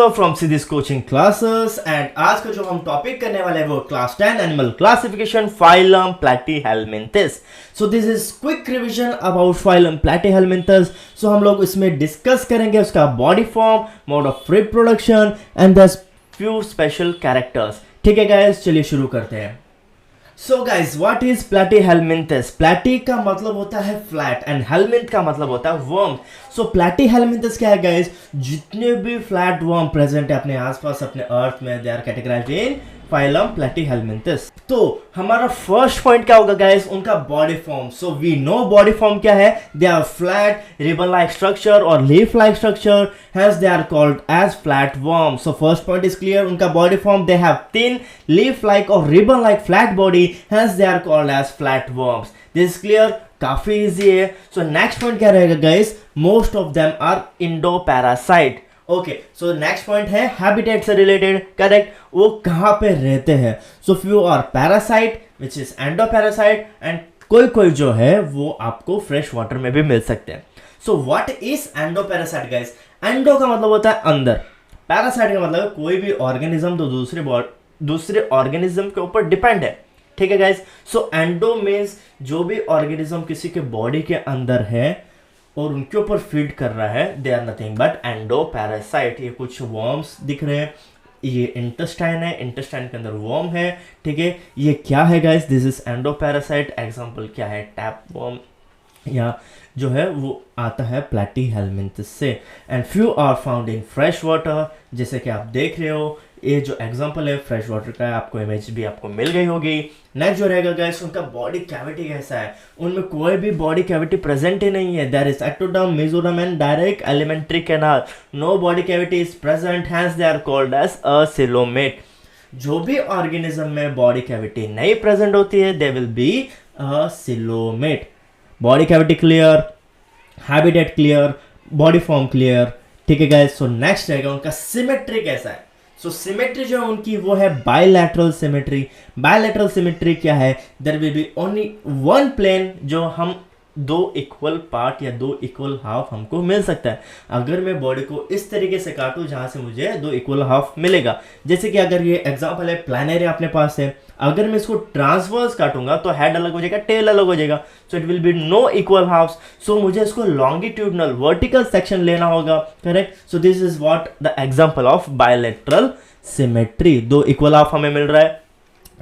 Sir from Siddhi's coaching classes and आज का जो हम टॉपिक करने वाले हैं वो class 10 animal classification phylum platyhelminthes. So this is quick revision about phylum platyhelminthes. So हम लोग इसमें डिस्कस करेंगे उसका body form, mode of reproduction and the few special characters. ठीक है गाइस, चलिए शुरू करते हैं। So guys what is platyhelminthes? Platy का मतलब होता है फ्लैट एंड हेलमिंथ का मतलब होता है वर्म। सो प्लैटीहेलमिंथस क्या है गाइज? जितने भी फ्लैट वर्म प्रेजेंट है अपने आसपास अपने अर्थ में, they are categorised in phylum platyhelminthes. तो हमारा फर्स्ट पॉइंट क्या होगा गाइज? उनका body form. So we know body form क्या है? They are flat ribbon like structure और leaf like structure, hence they are called as flatworm. So first point is clear. उनका body form, they have thin leaf like or ribbon like flat body, hence they are called as flatworms. This is clear? काफी easy है. So next point क्या रहेगा guys? Most of them are endoparasite. Okay, so next point है habitat से related, correct? वो कहाँ पे रहते हैं? So few are parasite, which is endoparasite, and कोई जो है वो आपको fresh water में भी मिल सकते हैं. So what is endoparasite guys? Endo का मतलब होता है अंदर, पैरासाइट का मतलब कोई भी ऑर्गेनिज्म तो दूसरे ऑर्गेनिज्म के ऊपर डिपेंड है। ठीक है गाइस? सो एंडो मींस जो भी ऑर्गेनिज्म किसी के बॉडी के अंदर है और उनके ऊपर फीड कर रहा है, they are nothing but endoparasite. ये कुछ वर्म्स दिख रहे हैं, ये इंटेस्टाइन है, इंटेस्टाइन के अंदर वर्म है। ठीक है, ये क्या है guys? This is endo parasite. Example क्या है? टैप वर्म या जो है वो आता है प्लैटीहेलमिंथस से। And few are found in fresh water, जैसे कि आप देख रहे हो ये जो एग्जांपल है फ्रेश वाटर का, आपको इमेज भी आपको मिल गई होगी। नेक्स्ट जो रहेगा गाइस, उनका बॉडी कैविटी कैसा है? उनमें कोई भी बॉडी कैविटी प्रेजेंट ही नहीं है। There is ectoderm, mesoderm and direct alimentary canal. No body cavity is present, hence they are called as acoelomate. जो भी ऑर्गेनिज्म में बॉडी कैविटी नहीं प्रेजेंट होती है, दे will be a coelomate. Body cavity clear, habitat clear, body form clear. ठीक है guys? So next रहेगा उनका सिमेट्री कैसा है? सो सिमेट्री जो है उनकी वो है बायलैटरल सिमेट्री। बायलैटरल सिमेट्री क्या है? There will be only one plane, जो हम दो इक्वल पार्ट या दो इक्वल हाफ हमको मिल सकता है। अगर मैं बॉडी को इस तरीके से काटूं जहां से मुझे दो इक्वल हाफ मिलेगा, जैसे कि अगर ये एग्जांपल है प्लानेरिया अपने पास है, अगर मैं इसको ट्रांसवर्स काटूंगा तो हेड अलग हो जाएगा, टेल अलग हो जाएगा। So it will be no equal halves. So मुझे इसको लॉन्गिट्यूडनल वर्टिकल सेक्शन लेना होगा, correct? So this is what the example of bilateral symmetry. दो इक्वल हाफ हमें मिल रहा है।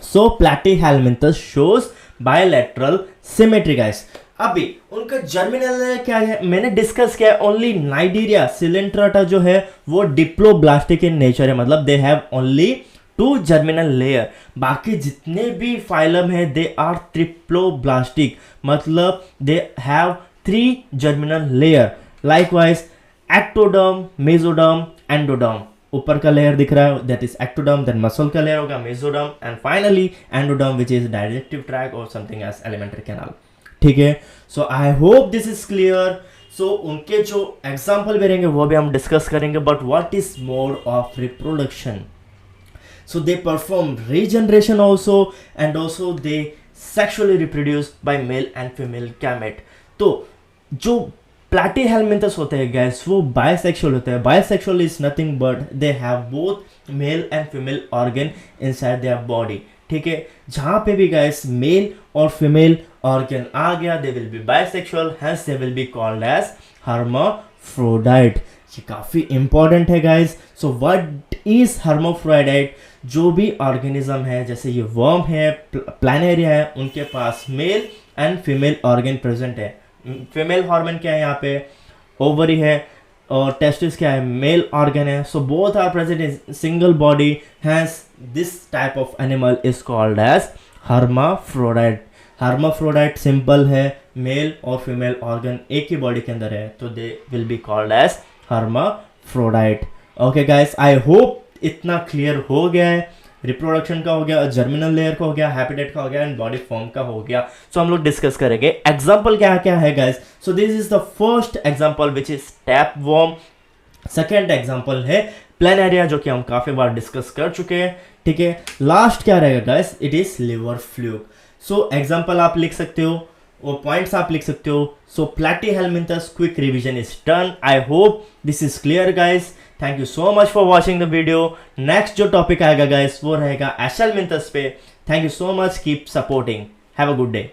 So platyhelminthes shows bilateral symmetry guys. अभी उनका जर्मिनल क्या है मैंने डिस्कस किया है। ओनली नाइडीरिया सिलेंट्राटा जो है वो डिप्लोब्लास्टिक इन नेचर है, मतलब they have only 2 germinal layer. बाकी जितने भी फाइलम है दे आर ट्रिप्लोब्लास्टिक, मतलब they have 3 germinal layer. Likewise ectoderm, mesoderm, endoderm. ऊपर का लेयर दिख रहा है, that is ectoderm, then muscle का लेयर होगा mesoderm, and finally endoderm which is digestive tract और समथिंग एज एलिमेंट्री कैनाल। ठीक है? So I hope this is clear. So उनके जो एग्जाम्पल भी रहेंगे वो भी हम डिस्कस करेंगे। But what is mode of reproduction? So they perform regeneration also and also they sexually reproduce by male and female gamete. तो जो प्लैटीहेलमिंथस होते हैं गैस वो बायसेक्सुअल होते हैं। Bisexual is nothing but they have both male and female organ inside their body. ठीक है? जहाँ पे भी गैस मेल और फीमेल ऑर्गन आ गया, they will be bisexual, hence they will be called as hermaphrodite. ये काफी इंपॉर्टेंट है guys. So what is hermaphrodite? जो भी ऑर्गेनिज्म है, जैसे ये वर्म है, प्लानेरिया है, उनके पास male and female organ present है। फीमेल हार्मोन क्या है यहाँ पे? ओवरी है, और टेस्टिस क्या है? मेल ऑर्गन है। So both are present in single body, hence this type of animal is called as hermaphrodite. Hermaphrodite simple है, मेल और फीमेल ऑर्गन एक ही बॉडी के अंदर है, तो they will be called as hermaphrodite. Okay guys, I hope इतना clear हो गया है। रिप्रोडक्शन का हो गया, जर्मिनल लेयर का हो गया, हैबिटेट का हो गया एंड बॉडी फॉर्म का हो गया। सो हम लोग डिस्कस करेंगे एग्जांपल क्या क्या है guys. So this is the first example which is tap worm. Second example है प्लानेरिया, जो कि हम काफी बार डिस्कस कर चुके हैं। ठीक है? लास्ट क्या रहेगा guys? It is liver fluke. So example आप लिख सकते हो वो पॉइंट्स आप लिख सकते हो. So platyhelminthes quick revision is done. I hope this is clear guys. Thank you so much for watching the video. Next जो टॉपिक आएगा गाइस वो रहेगा एशेलमिंथस पे. Thank you so much. Keep supporting. Have a good day.